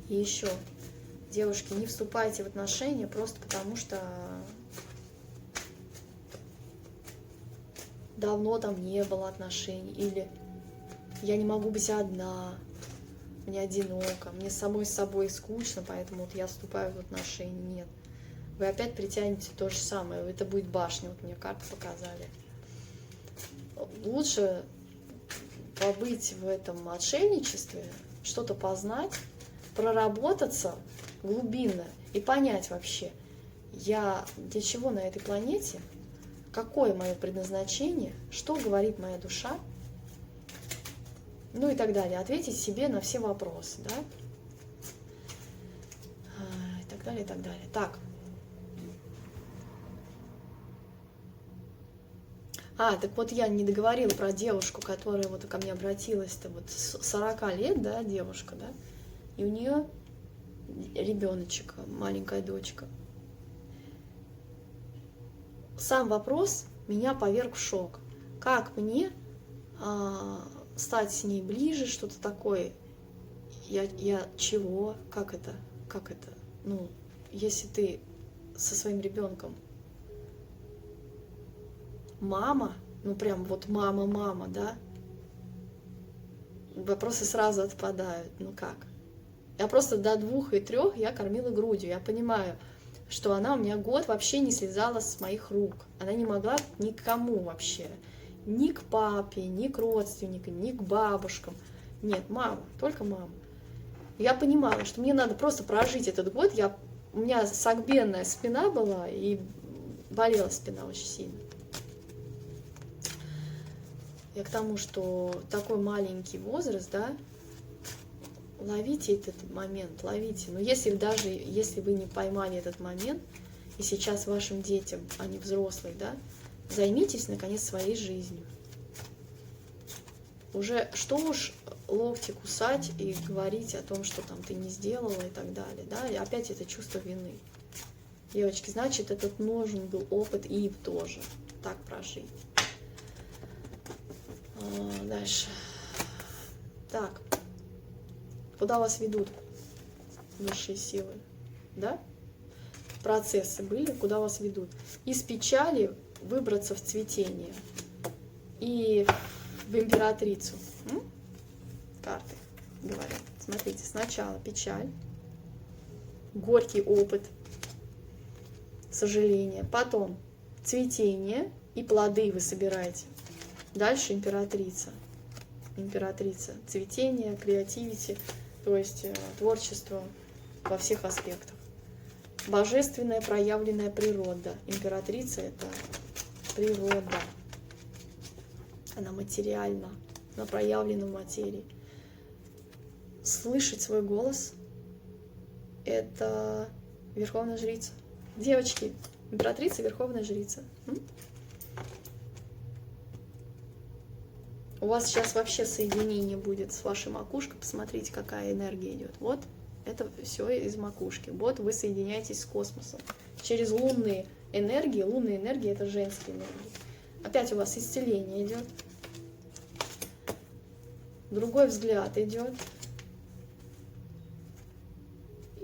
И еще, девушки, не вступайте в отношения просто потому, что давно там не было отношений, или я не могу быть одна, мне одиноко, мне самой с собой скучно, поэтому вот я вступаю в отношения. Нет. Вы опять притянете то же самое, это будет башня, вот мне карты показали. Лучше побыть в этом отшельничестве, что-то познать, проработаться глубинно и понять вообще, я для чего на этой планете, какое мое предназначение, что говорит моя душа, ну и так далее. Ответить себе на все вопросы, да? И так далее, и так далее. Так. Так вот я не договорила про девушку, которая вот ко мне обратилась-то, вот 40 лет, да, девушка, да, и у нее ребеночек, маленькая дочка. Сам вопрос меня поверг в шок. Как мне стать с ней ближе, что-то такое? Я чего? Как это? Как это? Ну, если ты со своим ребенком мама, ну прям вот мама, да, вопросы сразу отпадают. Ну как? Я просто до 2 и 3 я кормила грудью. Я понимаю, что она у меня год вообще не слезала с моих рук. Она не могла никому вообще. Ни к папе, ни к родственникам, ни к бабушкам. Нет, мама, только мама. Я понимала, что мне надо просто прожить этот год. У меня согбенная спина была, и болела спина очень сильно. Я к тому, что такой маленький возраст, да, ловите этот момент, ловите. Но даже если вы не поймали этот момент, и сейчас вашим детям, они взрослые, да, займитесь, наконец, своей жизнью. Уже что уж локти кусать и говорить о том, что там ты не сделала и так далее, да, и опять это чувство вины. Девочки, значит, этот нужен был опыт и им тоже так прожить. Дальше. Так. Куда вас ведут высшие силы? Да? Процессы были, куда вас ведут? Из печали выбраться в цветение. И в императрицу. Карты говорят. Смотрите, сначала печаль, горький опыт, сожаление. Потом цветение и плоды вы собираете. Дальше императрица. Императрица. Цветение, креативити, то есть творчество во всех аспектах. Божественная проявленная природа. Императрица — это природа. Она материальна, она проявлена в материи. Слышать свой голос — это верховная жрица. Девочки, императрица — верховная жрица. У вас сейчас вообще соединение будет с вашей макушкой. Посмотрите, какая энергия идет. Вот это все из макушки. Вот вы соединяетесь с космосом. Через лунные энергии. Лунные энергии — это женские энергии. Опять у вас исцеление идет. Другой взгляд идет.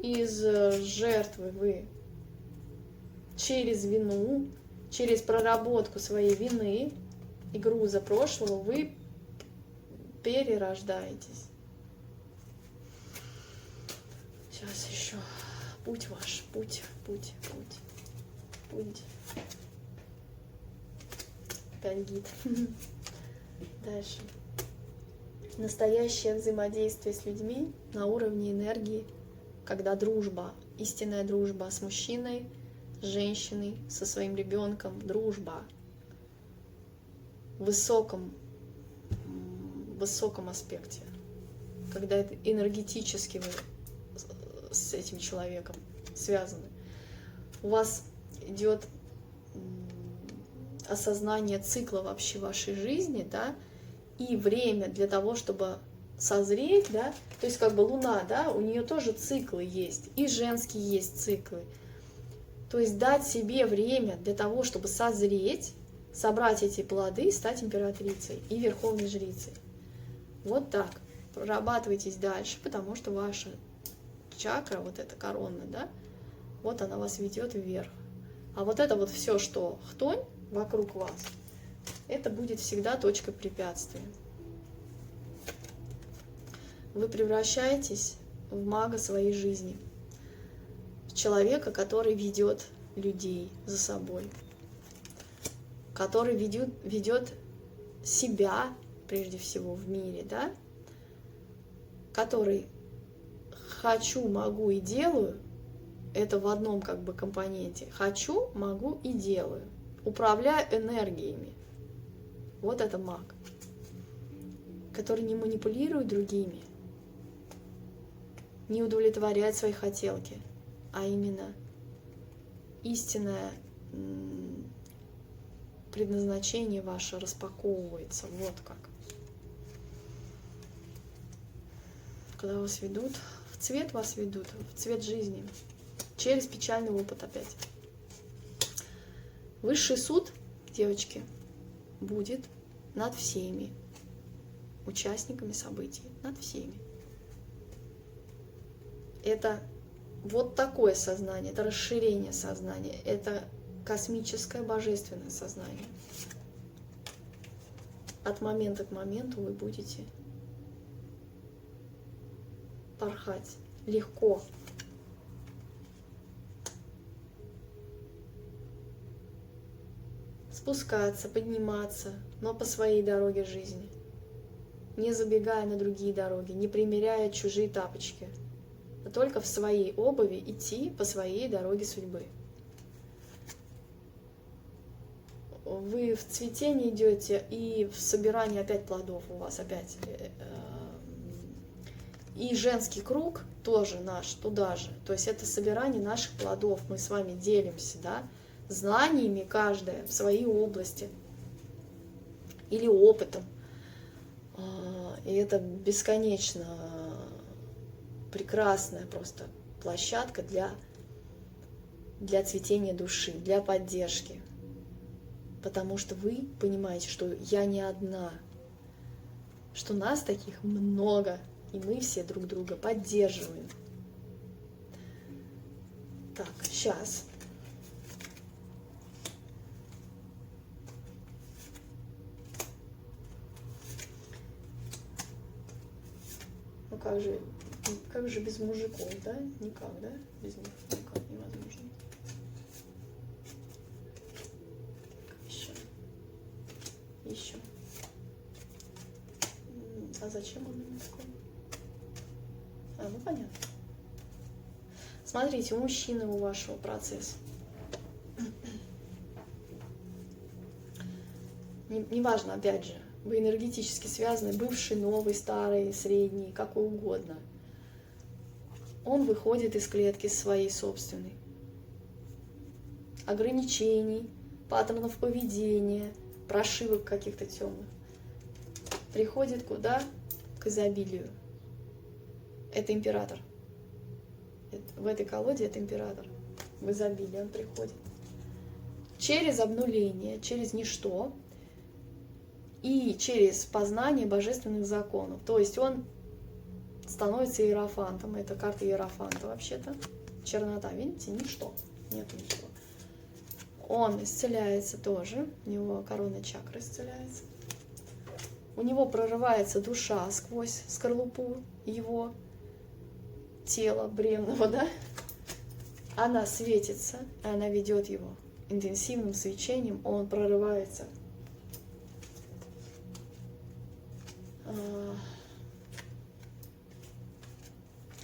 Из жертвы вы через вину, через проработку своей вины и груза прошлого вы перерождаетесь. Сейчас еще. Путь ваш, путь. Опять гид. Дальше. Настоящее взаимодействие с людьми на уровне энергии, когда дружба, истинная дружба с мужчиной, с женщиной, со своим ребенком, дружба в высоком аспекте, когда это энергетически вы с этим человеком связаны. У вас идет осознание цикла вообще вашей жизни, да, и время для того, чтобы созреть, да, то есть как бы Луна, да, у нее тоже циклы есть, и женские есть циклы. То есть дать себе время для того, чтобы созреть, собрать эти плоды и стать императрицей и верховной жрицей. Вот так. Прорабатывайтесь дальше, потому что ваша чакра, вот эта коронная, да, вот она вас ведет вверх. А вот это вот все, что хтонь вокруг вас, это будет всегда точка препятствия. Вы превращаетесь в мага своей жизни, в человека, который ведет людей за собой, который ведет себя прежде всего в мире, да, который хочу, могу и делаю, это в одном как бы компоненте. Хочу, могу и делаю. Управляю энергиями. Вот это маг, который не манипулирует другими, не удовлетворяет свои хотелки, а именно истинное предназначение ваше распаковывается. Вот как. Когда вас ведут, в цвет вас ведут, в цвет жизни, через печальный опыт опять. Высший суд, девочки, будет над всеми участниками событий, над всеми. Это вот такое сознание, это расширение сознания, это космическое божественное сознание. От момента к моменту вы будете порхать легко. Спускаться, подниматься, но по своей дороге жизни, не забегая на другие дороги, не примеряя чужие тапочки, а только в своей обуви идти по своей дороге судьбы. Вы в цветение идете, и в собирании опять плодов у вас опять. И женский круг тоже наш, туда же. То есть это собирание наших плодов. Мы с вами делимся, да, знаниями каждая в своей области или опытом. И это бесконечно прекрасная просто площадка для цветения души, для поддержки. Потому что вы понимаете, что я не одна, что нас таких много, и мы все друг друга поддерживаем. Так, сейчас. Ну как же без мужиков, да? Никак, да? Без них никак невозможно. Еще. А зачем он мне такой? Ну понятно. Смотрите, у мужчины, у вашего процесса. Неважно, опять же, вы энергетически связаны, бывший, новый, старый, средний, какой угодно. Он выходит из клетки своей собственной. Ограничений, паттернов поведения, прошивок каких-то темных. Приходит куда? К изобилию. Это император. В этой колоде это император. В изобилии он приходит. Через обнуление, через ничто и через познание божественных законов. То есть он становится иерофантом. Это карта иерофанта вообще-то. Чернота, видите, ничто, нет ничего. Он исцеляется тоже, у него коронная чакра исцеляется. У него прорывается душа сквозь скорлупу его тела бренного, да? Она светится, и она ведет его интенсивным свечением, он прорывается.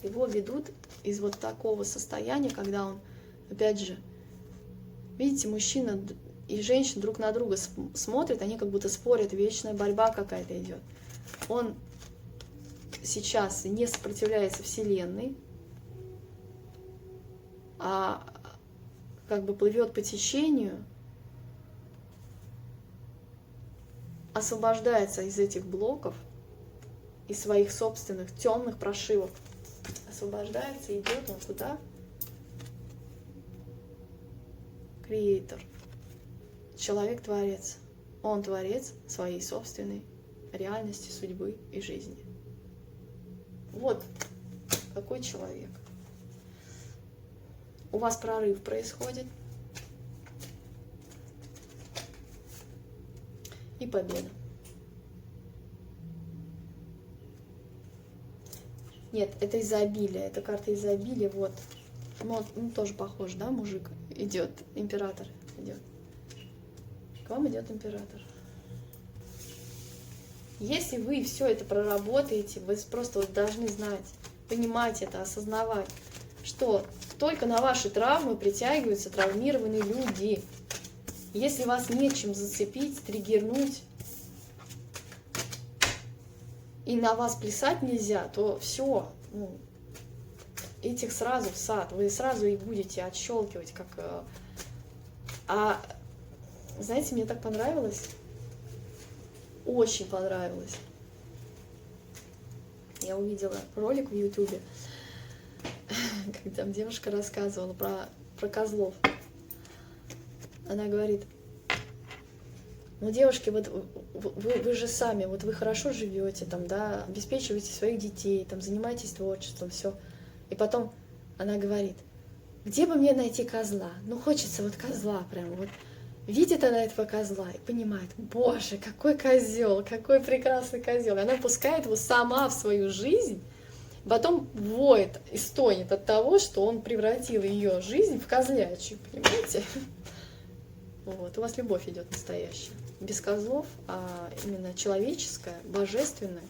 Его ведут из вот такого состояния, когда он, опять же, видите, мужчина и женщина друг на друга смотрят, они как будто спорят, вечная борьба какая-то идет. Он сейчас не сопротивляется Вселенной, а как бы плывет по течению, освобождается из этих блоков, из своих собственных темных прошивок, освобождается и идет он куда? Креатор. Человек-творец. Он творец своей собственной реальности, судьбы и жизни. Вот какой человек. У вас прорыв происходит. И победа. Нет, это изобилие, это карта изобилия, вот. Ну, тоже похож, да, мужик идет, император идет. К вам идет император. Если вы все это проработаете, вы просто вот должны знать, понимать это, осознавать, что только на ваши травмы притягиваются травмированные люди. Если вас нечем зацепить, триггернуть, и на вас плясать нельзя, то все, ну, этих сразу в сад, вы сразу их будете отщелкивать, как... А знаете, мне так понравилось, очень понравилось. Я увидела ролик в Ютубе, когда там девушка рассказывала про козлов. Она говорит: ну, девушки, вот вы же сами, вот вы хорошо живете, там, да, обеспечиваете своих детей, там, занимаетесь творчеством, все. И потом она говорит: где бы мне найти козла? Ну, хочется вот козла прям, вот. Видит она этого козла и понимает: боже, какой козел, какой прекрасный козел. И она пускает его сама в свою жизнь, потом воет и стонет от того, что он превратил ее жизнь в козлячью, понимаете? Вот, у вас любовь идет настоящая. Без козлов, а именно человеческая, божественная.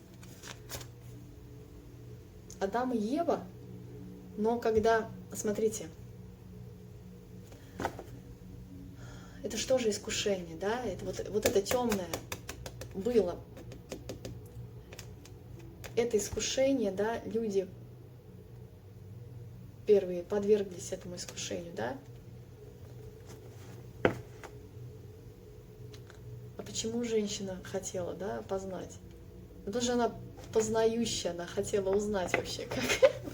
Адам и Ева, но когда, смотрите, это что же искушение, да? Это вот это темное было. Это искушение, да, люди первые подверглись этому искушению, да? А почему женщина хотела, да, познать? Потому что она познающая, она хотела узнать вообще,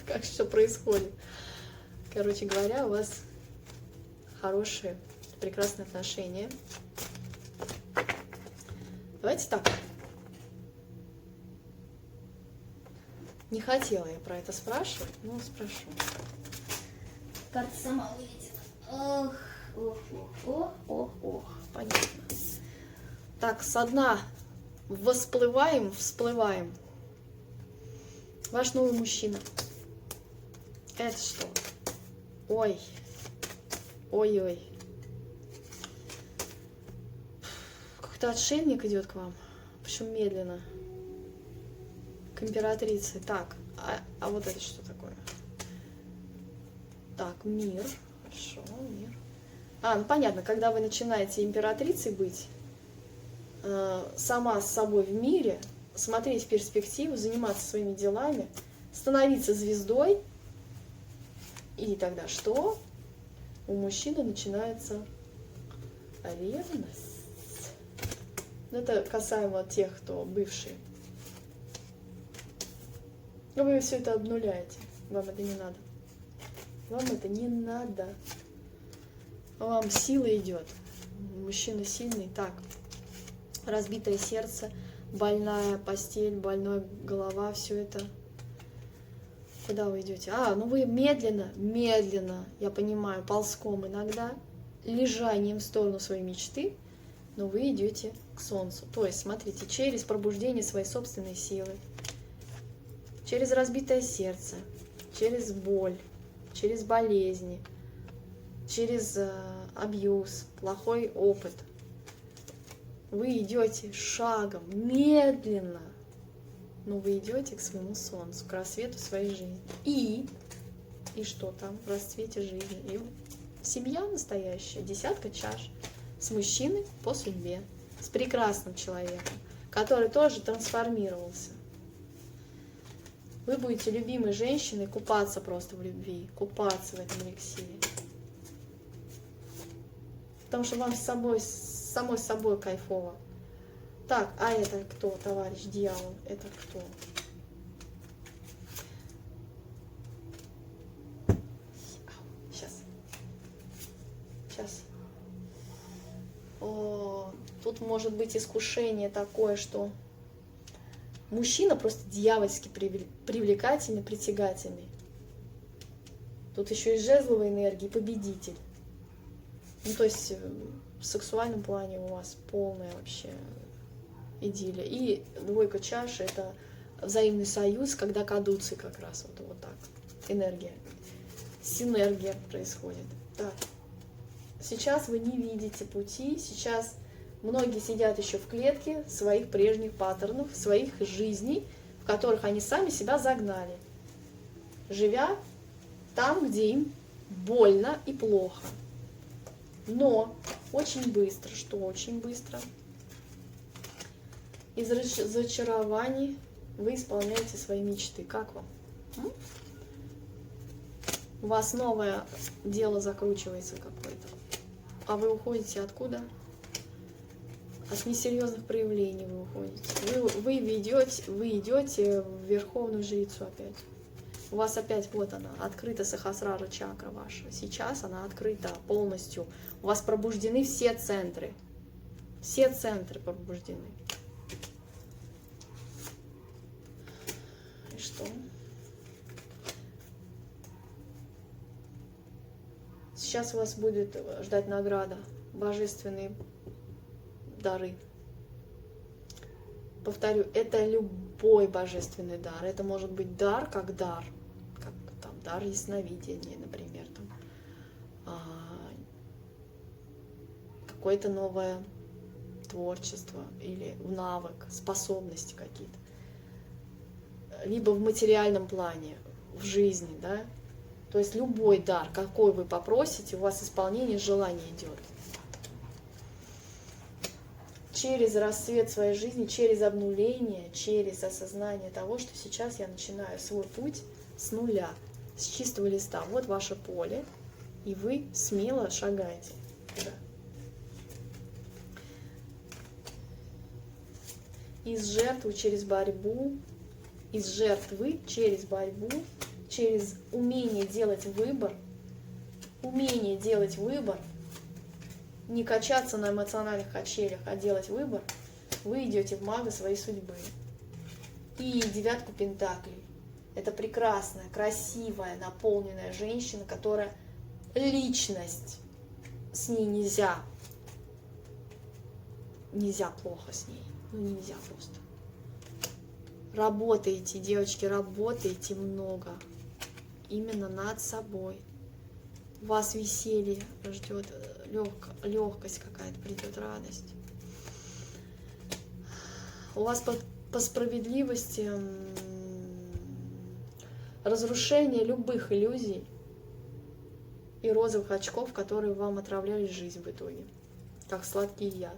как что происходит. Короче говоря, у вас хорошие, прекрасные отношения. Давайте так. Не хотела я про это спрашивать, но спрошу. Карта сама вылетела. Ох, понятно. Так, со дна всплываем. Ваш новый мужчина. Это что? Ой. Какой-то отшельник идет к вам. Причем медленно. К императрице. Так, а вот это что такое? Так, мир. Хорошо, мир. Ну понятно, когда вы начинаете императрицей быть, сама с собой в мире, смотреть в перспективу, заниматься своими делами, становиться звездой, и тогда что? У мужчины начинается ревность. Это касаемо тех, кто бывший. Вы все это обнуляете. Вам это не надо. Вам это не надо. Вам сила идет. Мужчина сильный. Так. разбитое сердце, больная постель, больная голова, все это. Куда вы идете? Ну вы медленно, я понимаю, ползком иногда, лежанием в сторону своей мечты, но вы идете к солнцу. То есть, смотрите, через пробуждение своей собственной силы, через разбитое сердце, через боль, через болезни, через абьюз, плохой опыт. Вы идете шагом, медленно, но вы идете к своему солнцу, к рассвету своей жизни. И что там в расцвете жизни? И семья настоящая, 10 чаш, с мужчиной по судьбе, с прекрасным человеком, который тоже трансформировался. Вы будете любимой женщиной купаться просто в любви, купаться в этом эликсире. Потому что вам самой собой кайфово. Так, это кто, товарищ дьявол? Это кто? Сейчас. Тут может быть искушение такое, что мужчина просто дьявольски привлекательный, притягательный. Тут еще и жезловая энергия, победитель. То есть в сексуальном плане у вас полная вообще идиллия. И 2 чаш — это взаимный союз, когда кадуций как раз вот так. Энергия. Синергия происходит. Так. Сейчас вы не видите пути, сейчас многие сидят еще в клетке своих прежних паттернов, своих жизней, в которых они сами себя загнали, живя там, где им больно и плохо. Но очень быстро, очень быстро, из разочарований вы исполняете свои мечты. Как вам? У вас новое дело закручивается какое-то. А вы уходите откуда? От несерьезных проявлений вы уходите. Вы идете в Верховную Жрицу опять. У вас опять вот она, открыта Сахасрара чакра ваша. Сейчас она открыта полностью. У вас пробуждены все центры. Все центры пробуждены. И что? Сейчас вас будет ждать награда, божественные дары. Повторю, это любой божественный дар. Это может быть дар, как там, дар ясновидения, например, какое-то новое творчество или навык, способности какие-то. Либо в материальном плане, в жизни, да. То есть любой дар, какой вы попросите, у вас исполнение желания идет. Через рассвет своей жизни, через обнуление, через осознание того, что сейчас я начинаю свой путь с нуля, с чистого листа. Вот ваше поле, и вы смело шагаете туда. Из жертвы через борьбу, из жертвы через борьбу, через умение делать выбор, не качаться на эмоциональных качелях, а делать выбор, вы идете в мага своей судьбы. И 9 пентаклей. Это прекрасная, красивая, наполненная женщина, которая личность. С ней нельзя плохо с ней. Нельзя просто. Работаете, девочки, работаете много. Именно над собой. Вас веселье ждет, легкость какая-то придет, радость. У вас по справедливости разрушение любых иллюзий и розовых очков, которые вам отравляли жизнь в итоге, как сладкий яд.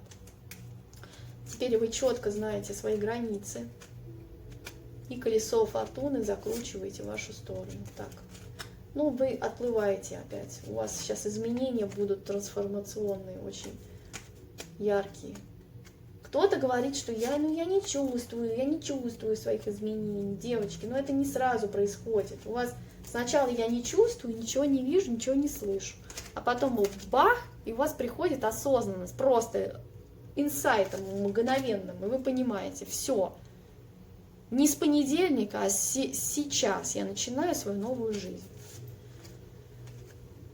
Теперь вы четко знаете свои границы, и колесо фортуны закручиваете в вашу сторону. Так. Вы отплываете опять. У вас сейчас изменения будут трансформационные, очень яркие. Кто-то говорит, что я не чувствую своих изменений. Девочки, но это не сразу происходит. У вас сначала я не чувствую, ничего не вижу, ничего не слышу. А потом бах, и у вас приходит осознанность. Просто инсайтом мгновенным, и вы понимаете, все, не с понедельника, а сейчас я начинаю свою новую жизнь.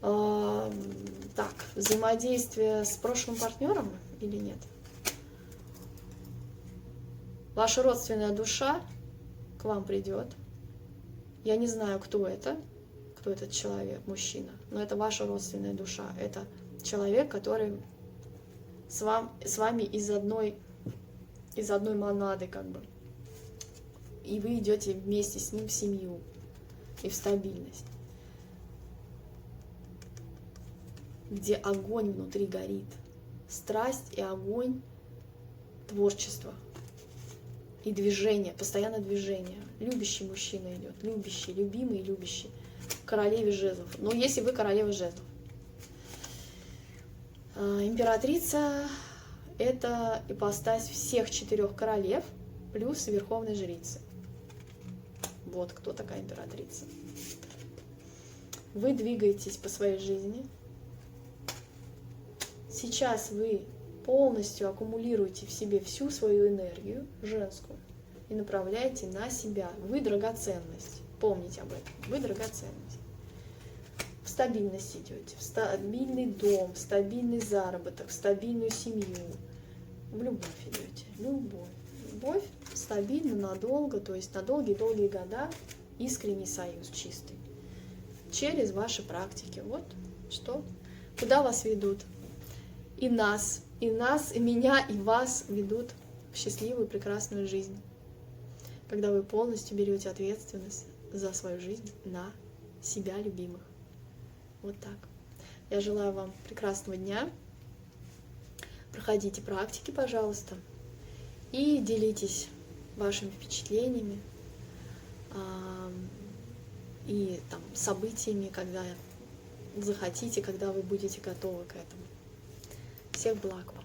Так, взаимодействие с прошлым партнером или нет? Ваша родственная душа к вам придет. Я не знаю, кто этот человек, мужчина, но это ваша родственная душа. Это человек, который с вами из одной монады, как бы. И вы идете вместе с ним в семью и в стабильность. Где огонь внутри горит. Страсть и огонь, творчество. И движение, постоянно движение. Любящий мужчина идет, любящий, любимый, любящий. Королеве жезлов. Но если вы королева жезлов. Императрица — это ипостась всех 4 королев плюс верховной жрицы. Вот кто такая императрица. Вы двигаетесь по своей жизни. Сейчас вы полностью аккумулируете в себе всю свою энергию женскую и направляете на себя. Вы драгоценность. Помните об этом. Вы драгоценность. В стабильность идете, в стабильный дом, в стабильный заработок, в стабильную семью. В любовь идете. Любовь. Любовь стабильно, надолго, то есть на долгие-долгие года искренний союз чистый. Через ваши практики. Вот что. Куда вас ведут? И нас, и меня, и вас ведут в счастливую, прекрасную жизнь. Когда вы полностью берете ответственность за свою жизнь на себя, любимых. Вот так. Я желаю вам прекрасного дня. Проходите практики, пожалуйста. И делитесь вашими впечатлениями и там, событиями, когда захотите, когда вы будете готовы к этому. Всех благ вам.